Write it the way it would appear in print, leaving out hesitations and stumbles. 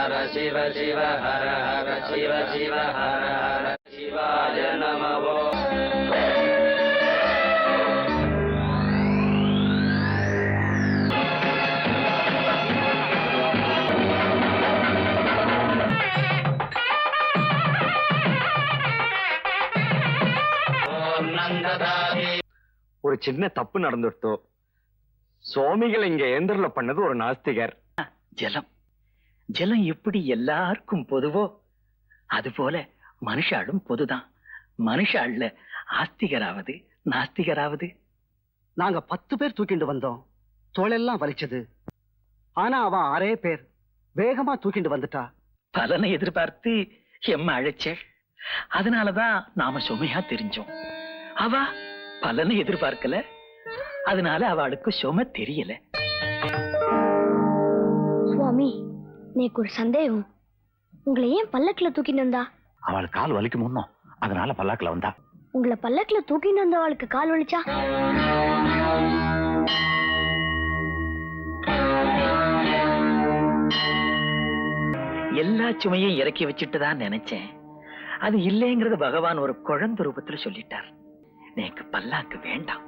ஹர சிவ சிவ ஹர ஹர சிவ சிவ ஹர ஹர சிவாய நமவோ. ஒரு சின்ன தப்பு நடந்துட்டோ. சுவாமிகள் இங்க ஏந்தர்ல பண்ணது ஒரு நாஸ்திகர். ஜலம் ஜலம் எப்படி எல்லாருக்கும் பொதுவோ அதுபோல மனுஷாளும் பொதுதான். மனுஷாள்ல ஆஸ்திகராவது நாஸ்திகராவது. நாங்க 10 பேர் தூக்கிண்டு வந்தோம். தோளெல்லாம் வலிச்சது. ஆனா அவன் 6 பேர் வேகமா தூக்கிண்டு வந்துட்டா. பலனை எதிர்பார்த்து எம்ம அழைச்சே. அதனாலதான் நாம சுமையா தெரிஞ்சோம். அவ பலனை எதிர்பார்க்கல. அதனால அவளுக்கு சுமை தெரியல. சுவாமி, எனக்கு ஒரு சந்தேகம். உங்களை ஏன் பல்லக்குல தூக்கிட்டு வந்தா? அவள் கால் வலிக்கும் முன்னோம், அதனால பல்லாக்குல வந்தா. உங்களை பல்லக்குல தூக்கிட்டு வந்த அவளுக்கு கால் வலிச்சா? எல்லா சுமையும் இறக்கி வச்சுட்டு தான் நினைச்சேன். அது இல்லைங்கிறது பகவான் ஒரு குழந்தை ரூபத்துல சொல்லிட்டார். எனக்கு பல்லாக்கு வேண்டாம்.